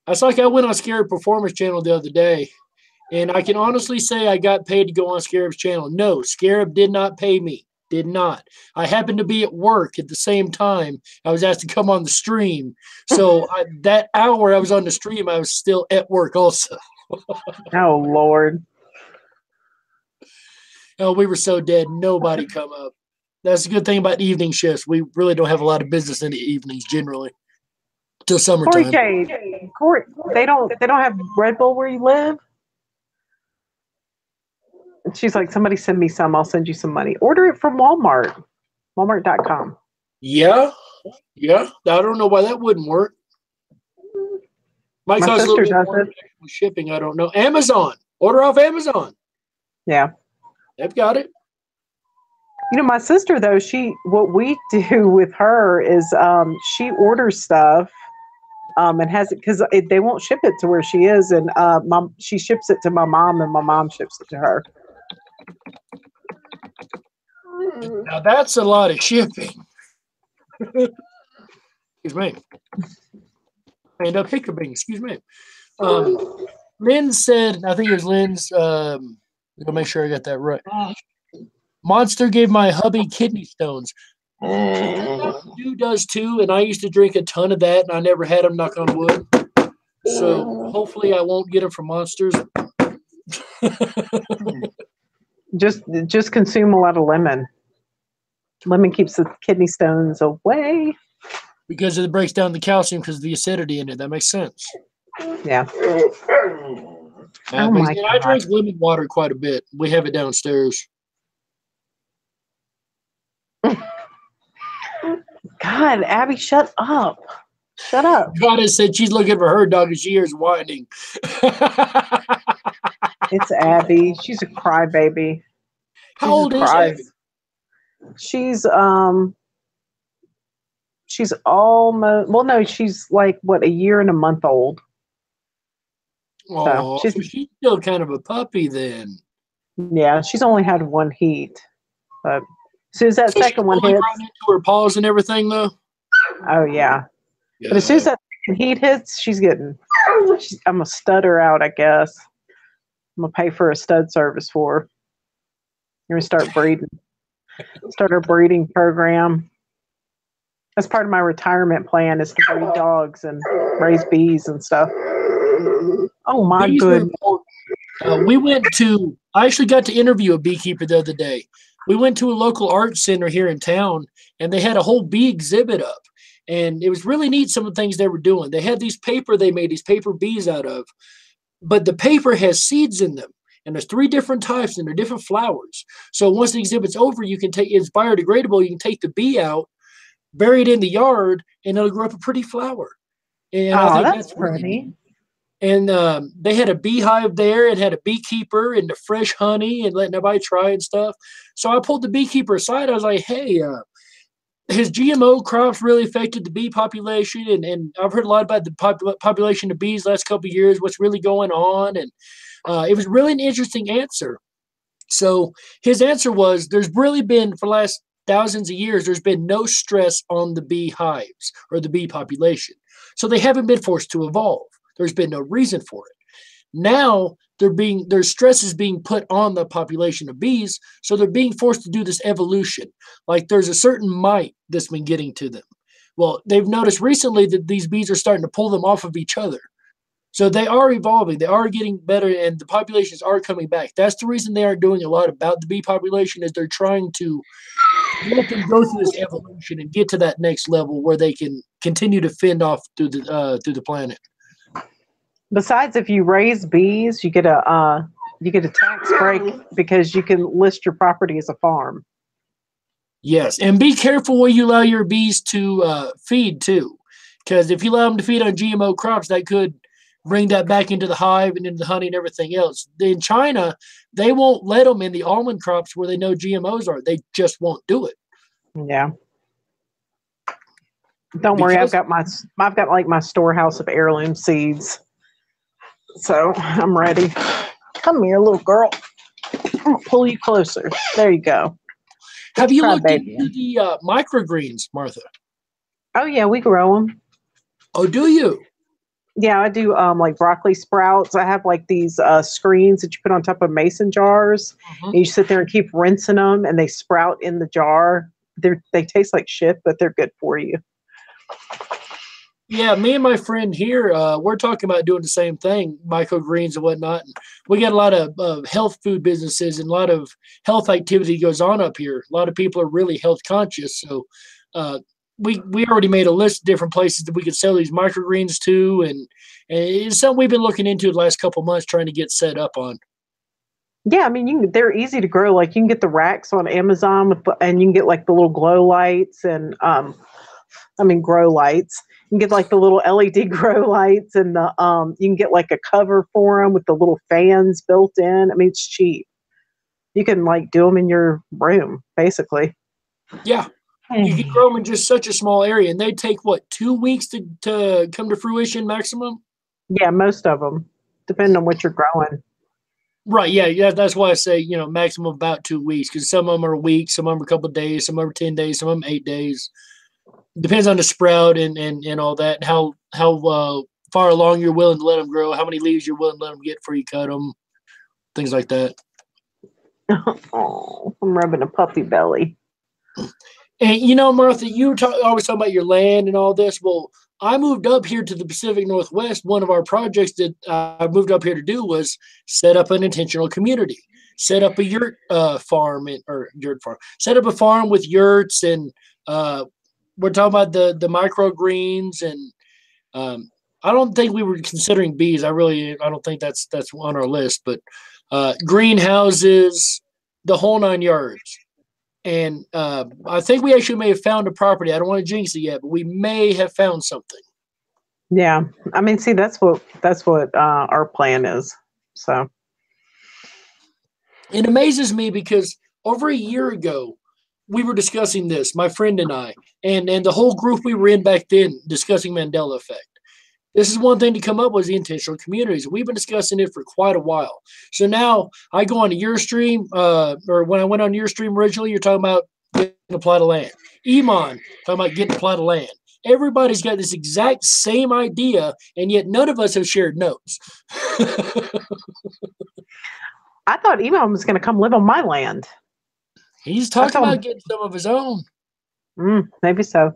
B: That's like I went on Scarab Performance Channel the other day, and I can honestly say I got paid to go on Scarab's channel. No, Scarab did not pay me. Did not. I happened to be at work at the same time. I was asked to come on the stream. So that hour I was on the stream, I was still at work also.
A: Oh, Lord.
B: Oh, we were so dead. Nobody come up. That's a good thing about evening shifts. We really don't have a lot of business in the evenings generally till summertime.
A: Corey, they don't have Red Bull where you live? And she's like, somebody send me some. I'll send you some money. Order it from Walmart. Walmart.com.
B: Yeah. I don't know why that wouldn't work.
A: My sister does it.
B: Shipping, I don't know. Amazon. Order off Amazon.
A: Yeah.
B: They've got it.
A: You know, my sister, though, what we do with her is she orders stuff and has it because they won't ship it to where she is. And she ships it to my mom and my mom ships it to her.
B: Now, that's a lot of shipping. Excuse me. I end up hiccuping. Excuse me. Lynn said, I think it was Lynn's I'll make sure I got that right. Monster gave my hubby kidney stones. Dude does too, and I used to drink a ton of that, and I never had them, knock on wood. So hopefully I won't get them from Monsters.
A: Just consume a lot of lemon. Lemon keeps the kidney stones away.
B: Because it breaks down the calcium because of the acidity in it. That makes sense.
A: Yeah.
B: I drink lemon water quite a bit. We have it downstairs.
A: God, Abby, shut up. Shut up.
B: God has said she's looking for her dog and she hears whining.
A: It's Abby. She's a crybaby.
B: How old is Abby?
A: She's almost, well, no, she's like, what, a year and a month old.
B: Oh, so she's still kind of a puppy then.
A: Yeah, she's only had one heat. But as soon as that second one hits.
B: Right into her paws and everything, though?
A: Oh, yeah. But as soon as that heat hits, I'm going to stud her out, I guess. I'm going to pay for a stud service for her. You're going to start breeding. Start a breeding program. That's part of my retirement plan is to breed dogs and raise bees and stuff. Oh, my goodness.
B: I actually got to interview a beekeeper the other day. We went to a local art center here in town, and they had a whole bee exhibit up. And it was really neat, some of the things they were doing. They had these paper bees out of, but the paper has seeds in them. And there's 3 different types, and they're different flowers. So once the exhibit's over, you can take it's biodegradable. You can take the bee out, bury it in the yard, and it'll grow up a pretty flower. And I think
A: that's pretty.
B: And they had a beehive there. It had a beekeeper and the fresh honey and letting everybody try and stuff. So I pulled the beekeeper aside. I was like, hey, has GMO crops really affected the bee population? And I've heard a lot about the population of bees last couple of years, what's really going on. And it was really an interesting answer. So his answer was there's really been, for the last thousands of years, there's been no stress on the beehives or the bee population. So they haven't been forced to evolve. There's been no reason for it. Now their stress is being put on the population of bees, so they're being forced to do this evolution. Like there's a certain might that's been getting to them. Well, they've noticed recently that these bees are starting to pull them off of each other. So they are evolving, they are getting better, and the populations are coming back. That's the reason they aren't doing a lot about the bee population, is they're trying to let them go through this evolution and get to that next level where they can continue to fend off through the planet.
A: Besides, if you raise bees, you get a tax break because you can list your property as a farm.
B: Yes, and be careful where you allow your bees to feed too, because if you allow them to feed on GMO crops, that could bring that back into the hive and into the honey and everything else. In China, they won't let them in the almond crops where they know GMOs are. They just won't do it.
A: Yeah. Don't worry, I've got like my storehouse of heirloom seeds. So I'm ready. Come here, little girl. I'm gonna pull you closer. There you go.
B: Have you looked into the microgreens, Martha?
A: Oh yeah, we grow them.
B: Oh, do you?
A: Yeah, I do. Like broccoli sprouts. I have like these screens that you put on top of mason jars. And you sit there and keep rinsing them, and they sprout in the jar. They taste like shit, but they're good for you.
B: Yeah, me and my friend here, we're talking about doing the same thing, microgreens and whatnot. And we got a lot of health food businesses and a lot of health activity goes on up here. A lot of people are really health conscious. So we already made a list of different places that we could sell these microgreens to. And it's something we've been looking into the last couple of months trying to get set up on.
A: Yeah, I mean, they're easy to grow. Like you can get the racks on Amazon and you can get like the little glow lights and grow lights. You can get like the little LED grow lights and you can get like a cover for them with the little fans built in. I mean, it's cheap. You can like do them in your room, basically.
B: Yeah. You can grow them in just such a small area, and they take, 2 weeks to come to fruition maximum?
A: Yeah, most of them, depending on what you're growing.
B: Right, yeah, that's why I say, maximum about 2 weeks, because some of them are a week, some of them are a couple of days, some of them are 10 days, some of them 8 days. Depends on the sprout and all that, how far along you're willing to let them grow, how many leaves you're willing to let them get before you cut them, things like that.
A: Oh, I'm rubbing a puppy belly.
B: And Martha, you always talk about your land and all this. Well, I moved up here to the Pacific Northwest. One of our projects that I moved up here to do was set up an intentional community, set up a yurt set up a farm with yurts, and we're talking about the microgreens, and I don't think we were considering bees. I don't think that's on our list, but greenhouses, the whole 9 yards. And I think we actually may have found a property. I don't want to jinx it yet, but we may have found something.
A: Yeah, I mean, see, that's what our plan is. So
B: it amazes me because over a year ago, we were discussing this, my friend and I, and the whole group we were in back then, discussing Mandela effect. This is one thing to come up with the intentional communities. We've been discussing it for quite a while. So now I go on to your stream, or when I went on your stream originally, you're talking about getting a plot of land. Iman, talking about getting a plot of land. Everybody's got this exact same idea, and yet none of us have shared notes.
A: I thought Iman was going to come live on my land.
B: He's talking about getting some of his own.
A: Maybe so.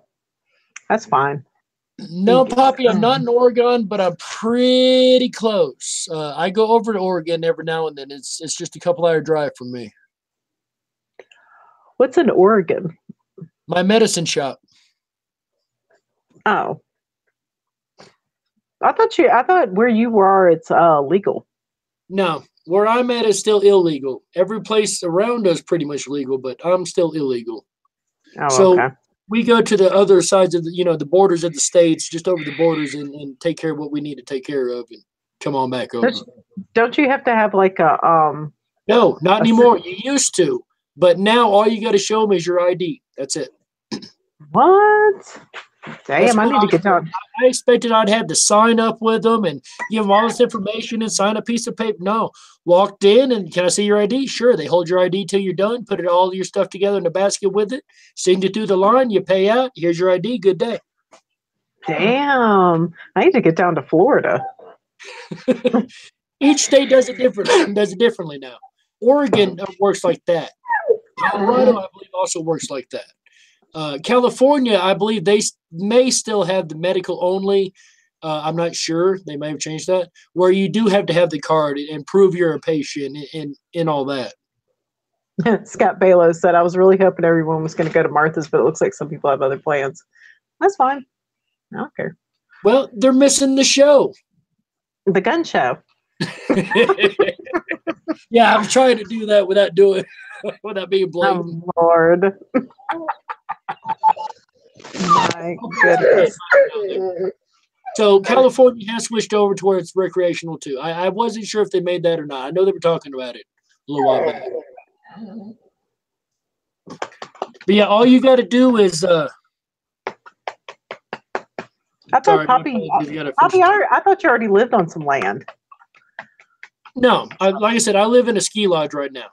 A: That's fine.
B: No, Poppy, I'm not in Oregon, but I'm pretty close. I go over to Oregon every now and then. It's just a couple-hour drive from me.
A: What's in Oregon?
B: My medicine shop.
A: Oh. I thought where you are, it's legal.
B: No, where I'm at is still illegal. Every place around us pretty much legal, but I'm still illegal.
A: Oh, okay.
B: We go to the other sides of the borders of the states, just over the borders, and take care of what we need to take care of, and come on back over.
A: Don't you have to have like a
B: No, not anymore. You used to, but now all you got to show them is your ID. That's it.
A: What? Damn, I need to get down.
B: I expected I'd have to sign up with them and give them all this information and sign a piece of paper. No, walked in and can I see your ID? Sure. They hold your ID till you're done, put all your stuff together in a basket with it, send you through the line, you pay out. Here's your ID. Good day.
A: Damn, I need to get down to Florida.
B: Each state does it differently now. Oregon works like that. Colorado, I believe, also works like that. California, I believe they may still have the medical only. I'm not sure. They may have changed that, where you do have to have the card and prove you're a patient and all that.
A: Scott Balo said, I was really hoping everyone was going to go to Martha's, but it looks like some people have other plans. That's fine. I don't care.
B: Well, they're missing the show.
A: The gun show.
B: Yeah, I'm trying to do that without being blatant.
A: Oh, Lord. My goodness.
B: So California has switched over to where it's recreational too. I wasn't sure if they made that or not. I know they were talking about it a little while back. But yeah, all you got to do is.
A: I thought Poppy. I thought you already lived on some land.
B: No, like I said, I live in a ski lodge right now,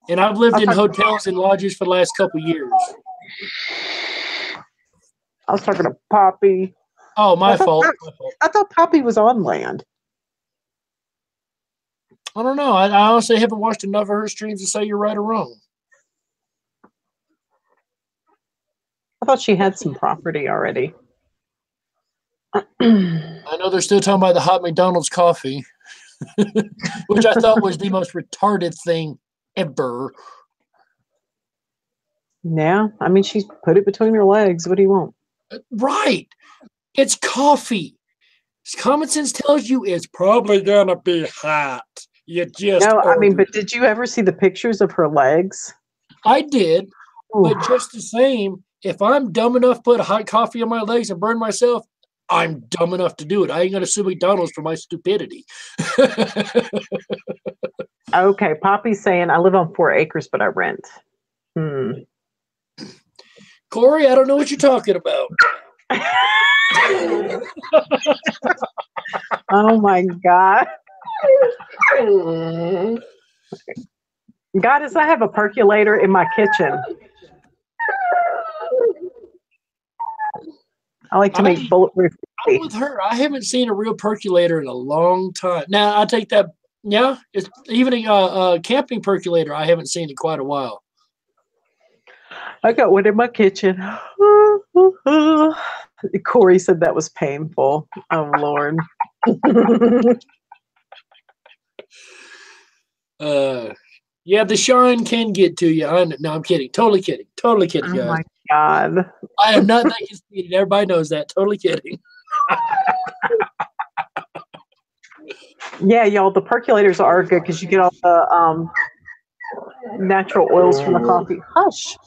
B: and I've lived in hotels and lodges for the last couple of years.
A: I was talking to Poppy.
B: Oh, my fault.
A: I thought Poppy was on land.
B: I don't know. I honestly haven't watched enough of her streams to say you're right or wrong.
A: I thought she had some property already.
B: I know they're still talking about the hot McDonald's coffee, which I thought was the most retarded thing ever.
A: Yeah, I mean, she's put it between her legs. What do you want?
B: Right. It's coffee. Common sense tells you it's probably going to be hot.
A: But did you ever see the pictures of her legs?
B: I did. Ooh. But just the same, if I'm dumb enough to put hot coffee on my legs and burn myself, I'm dumb enough to do it. I ain't going to sue McDonald's for my stupidity.
A: Okay, Poppy's saying, I live on 4 acres, but I rent.
B: Corey, I don't know what you're talking about.
A: Oh, my God. Goddess, I have a percolator in my kitchen. I like to make bulletproof.
B: I'm with her. I haven't seen a real percolator in a long time. Now, I take that Yeah, it's even a camping percolator. I haven't seen in quite a while.
A: I got one in my kitchen. Corey said that was painful. Oh, Lord.
B: Yeah, the shine can get to you. No, I'm kidding. Totally kidding. Totally kidding, guys.
A: Oh, my God.
B: I am not that conceited. Everybody knows that. Totally kidding.
A: Yeah, y'all, the percolators are good because you get all the natural oils from the coffee. Hush.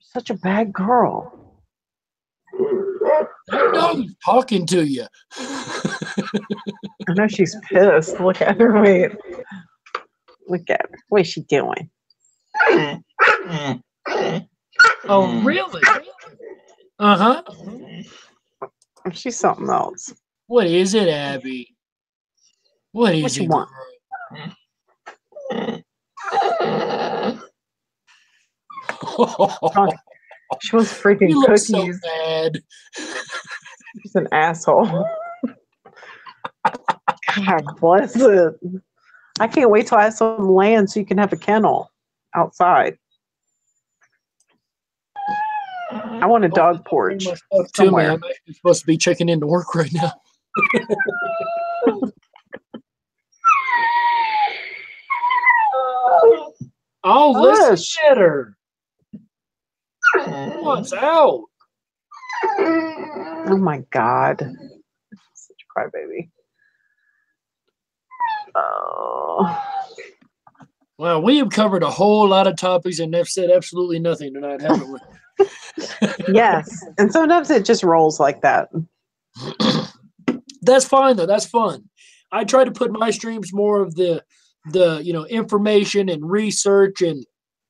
A: Such a bad girl.
B: That dog is talking to you.
A: I know she's pissed. Look at her. Wait. Look at her. What is she doing?
B: Oh, really? Uh-huh.
A: She's something else.
B: What is it, Abby? What is
A: you
B: it,
A: want? She wants freaking
B: You look
A: cookies.
B: so bad.
A: She's an asshole. God bless it. I can't wait till I have some land so you can have a kennel outside. I want a dog porch somewhere.
B: I'm actually supposed to be checking into work right now. Oh, listen at her. What's out?
A: Oh my God. Such a crybaby. Oh.
B: Well, we have covered a whole lot of topics and have said absolutely nothing tonight, haven't we?
A: Yes. And sometimes it just rolls like that.
B: That's fine though. That's fun. I try to put my streams more of the information and research and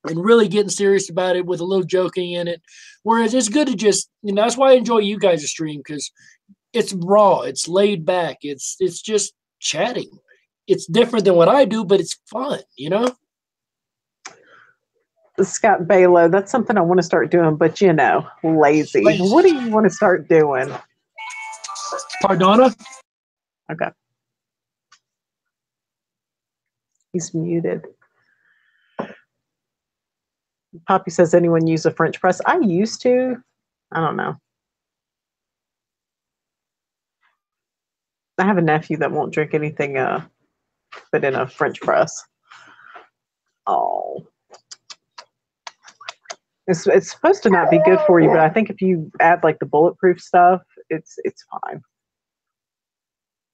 B: really getting serious about it with a little joking in it. Whereas it's good to just, that's why I enjoy you guys' stream, because it's raw, it's laid back, it's just chatting. It's different than what I do, but it's fun,
A: Scott Balo, that's something I want to start doing, but lazy. What do you want to start doing?
B: Pardonna?
A: Okay. He's muted. Poppy says, anyone use a French press? I used to. I don't know. I have a nephew that won't drink anything but in a French press. Oh. It's supposed to not be good for you, but I think if you add like the bulletproof stuff, it's fine.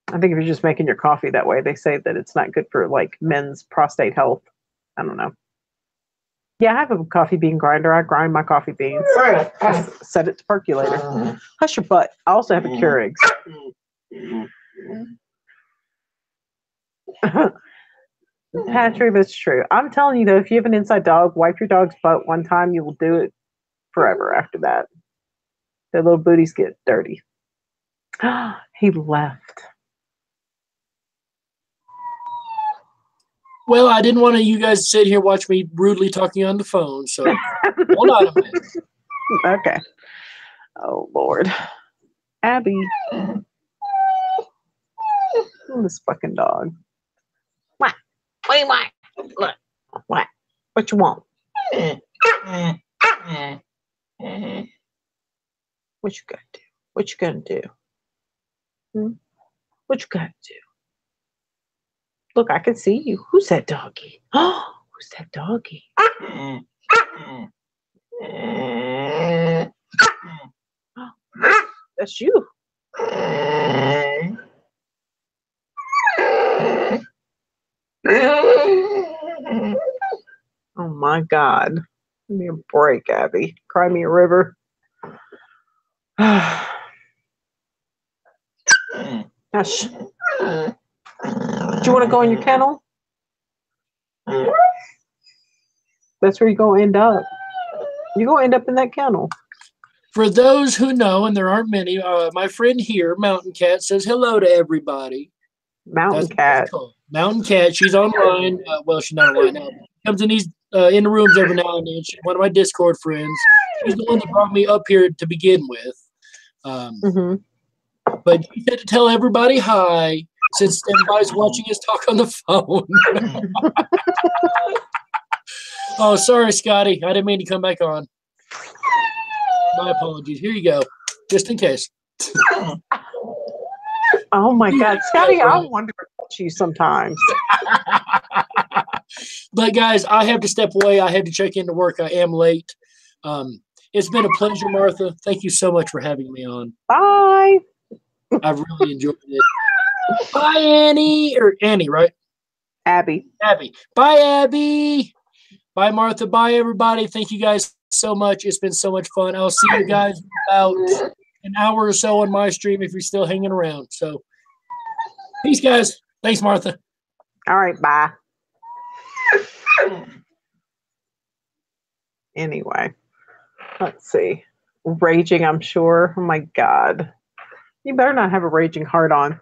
A: I think if you're just making your coffee that way, they say that it's not good for like men's prostate health. I don't know. Yeah, I have a coffee bean grinder. I grind my coffee beans. I set it to percolator. Hush your butt. I also have a Keurig. Patrick, that's true. I'm telling you though, if you have an inside dog, wipe your dog's butt one time, you will do it forever after that. Their little booties get dirty. He left.
B: Well, I didn't want you guys to sit here watch me rudely talking on the phone, so hold on a minute.
A: Okay. Oh, Lord. Abby. This fucking dog. What? What do you want? Look. What? What you want? What you gonna do? What you gonna do? What you gonna do? Look, I can see you. Who's that doggy? Oh, who's that doggy? That's you. Oh my God. Give me a break, Abby. Cry me a river. Hush. Do you want to go in your kennel? That's where you're going to end up. You're going to end up in that kennel.
B: For those who know, and there aren't many, my friend here, Mountain Cat, says hello to everybody.
A: Mountain Cat.
B: Mountain Cat. She's online. Well, she's not online now. She comes in these in the rooms every now and then. She's one of my Discord friends. She's the one that brought me up here to begin with. But she said to tell everybody hi. since everybody's watching us talk on the phone. Oh, sorry, Scotty. I didn't mean to come back on. My apologies. Here you go, just in case.
A: Oh my God, Scotty, I wonder about you sometimes.
B: But guys, I have to step away. I had to check into work. I am late. It's been a pleasure, Martha. Thank you so much for having me on.
A: Bye.
B: I've really enjoyed it. Bye, Annie. Or Annie, right?
A: Abby.
B: Abby. Bye, Abby. Bye, Martha. Bye, everybody. Thank you guys so much. It's been so much fun. I'll see you guys in about an hour or so on my stream if you're still hanging around. So, peace, guys. Thanks, Martha.
A: All right, bye. Anyway, let's see. Raging, I'm sure. Oh my God. You better not have a raging heart on.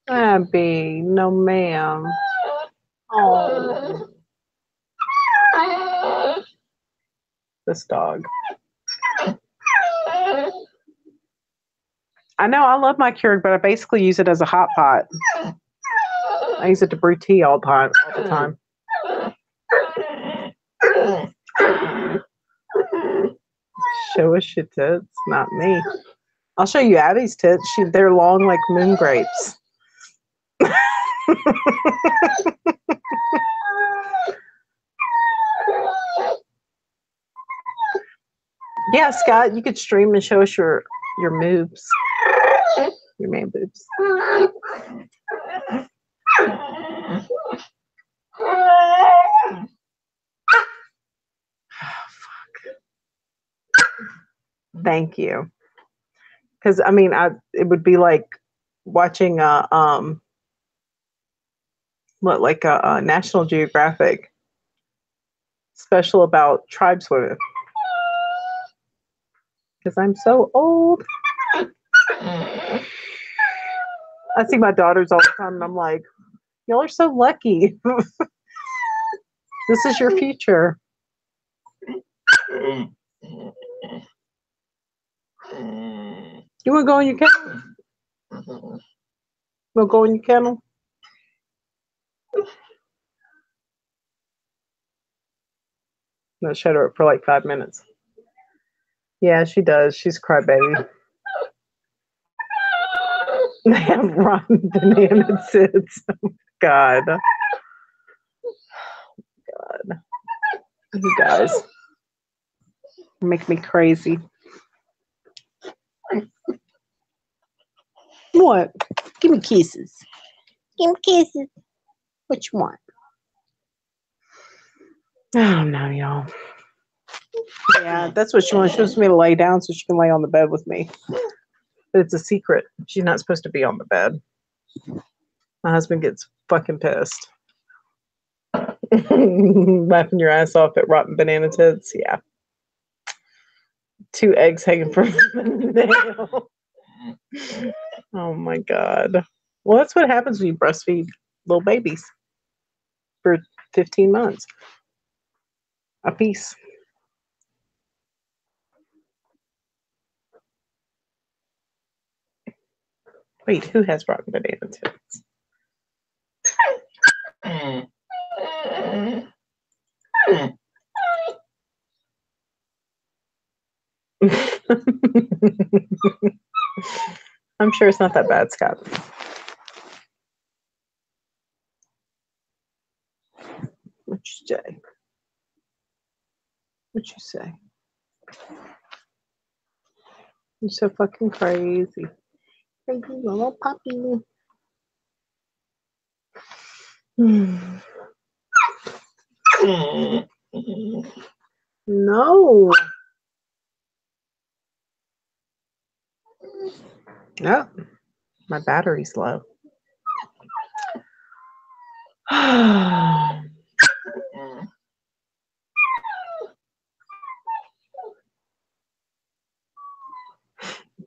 A: Abby, no ma'am. Oh. This dog. I know I love my Keurig, but I basically use it as a hot pot. I use it to brew tea all the time. Show us your tits, not me. I'll show you Abby's tits. They're long like moon grapes. Yeah, Scott, you could stream and show us your moves. Your man boobs. Thank you. Because I mean, it would be like watching a National Geographic special about tribeswomen. Because I'm so old. I see my daughters all the time, and I'm like, y'all are so lucky. This is your future. You want to go in your kennel? Want to go in your kennel? No, shut her up for like 5 minutes. Yeah, she does. She's a crybaby. They have rotten banana tits. Oh, God. God. You guys make me crazy. What? Give me kisses. Give me kisses. What you want? Oh, no, y'all. Yeah, that's what she wants. She wants me to lay down so she can lay on the bed with me. But it's a secret. She's not supposed to be on the bed. My husband gets fucking pissed. Laughing your ass off at rotten banana tits. Yeah. 2 eggs hanging from the nail. Oh my God. Well, that's what happens when you breastfeed little babies for 15 months a piece. Wait, who has rotten banana tits? I'm sure it's not that bad, Scott. What you say? What you say? You're so fucking crazy. Crazy little puppy. No. No. My battery's low.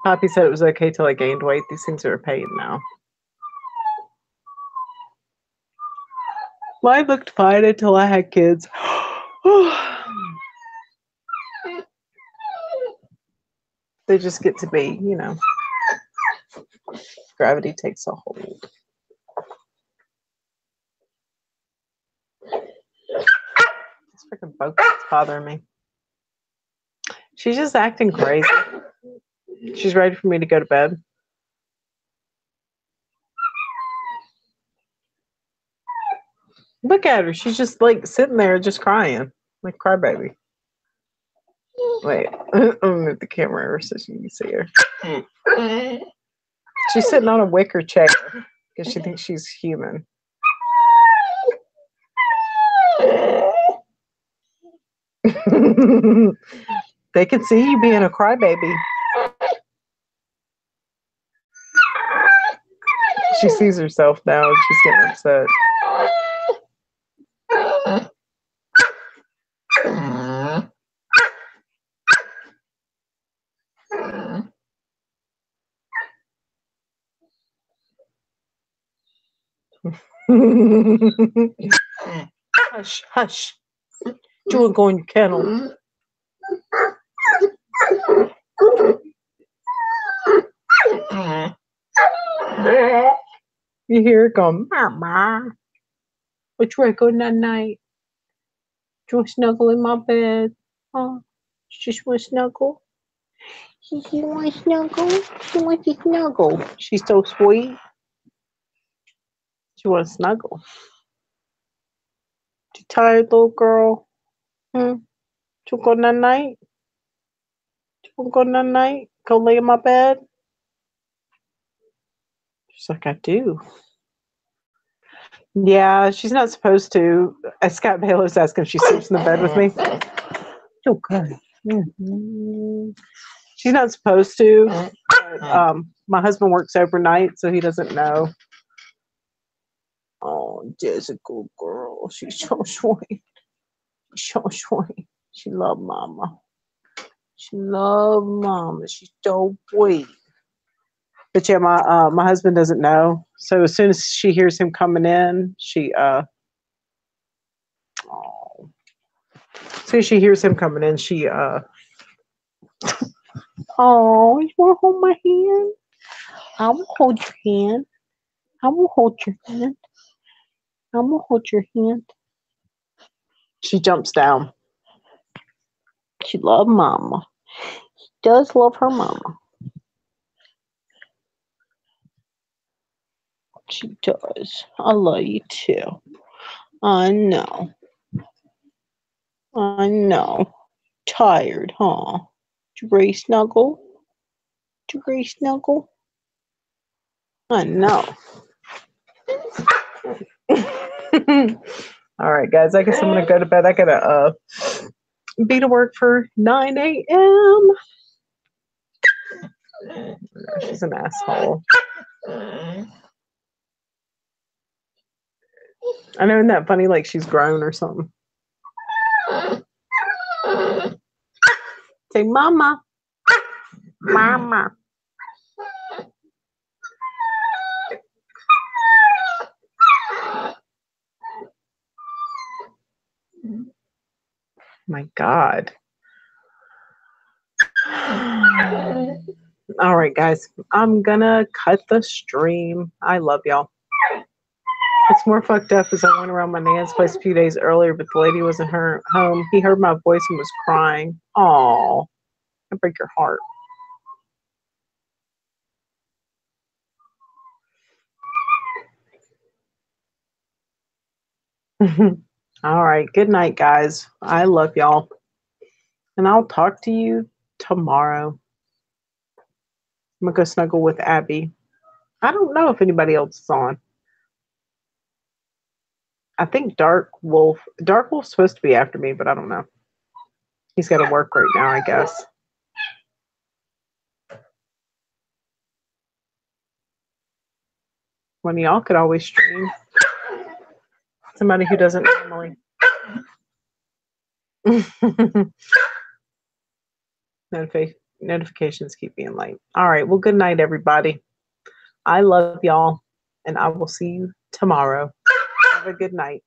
A: Poppy said it was okay till I gained weight. These things are a pain now. Well, I looked fine until I had kids. They just get to be, you know, gravity takes a hold. This freaking focus is bothering me. She's just acting crazy. She's ready for me to go to bed. Look at her. She's just like sitting there just crying. Like crybaby. Wait. I'll move the camera over so you can see her. She's sitting on a wicker chair because she thinks she's human. They can see you being a crybaby. She sees herself now and she's getting upset. Hush, hush. You will go in your kennel. You hear it go, Mama. What you reckon that night? Do you want to snuggle in my bed? Huh? You just want to snuggle? She want to snuggle? She wants to snuggle. She's so sweet. She wants to snuggle. You tired, little girl? You go night night? You go night night? Go lay in my bed? She's like, I do. Yeah, she's not supposed to. Scott Baylor's asking if she sleeps in the bed with me. Okay. Mm-hmm. She's not supposed to. But, my husband works overnight, so he doesn't know. Oh, Jessica girl. She's so sweet. She's so sweet. She loves Mama. She loves Mama. She's so sweet. But yeah, my husband doesn't know. So as soon as she hears him coming in, she as soon as she hears him coming in, she oh, you wanna hold my hand? I will hold your hand. I will hold your hand. I will hold your hand. She jumps down. She loves Mama. She does love her Mama. She does. I love you too. I know. I know. Tired, huh? Did you ready snuggle? Did you ready snuggle? I know. All right, guys. I guess I'm gonna go to bed. I gotta be to work for 9 a.m. She's an asshole. I know, isn't that funny? Like she's grown or something. Say, Mama. Mama. My God. All right, guys. I'm gonna cut the stream. I love y'all. What's more fucked up is I went around my nan's place a few days earlier, but the lady wasn't home. He heard my voice and was crying. Aw, I break your heart. All right. Good night, guys. I love y'all. And I'll talk to you tomorrow. I'm going to go snuggle with Abby. I don't know if anybody else is on. I think Dark Wolf's supposed to be after me, but I don't know. He's got to work right now, I guess. One of y'all could always stream. Somebody who doesn't normally. Notifications keep being late. All right. Well, good night, everybody. I love y'all, and I will see you tomorrow. Have a good night.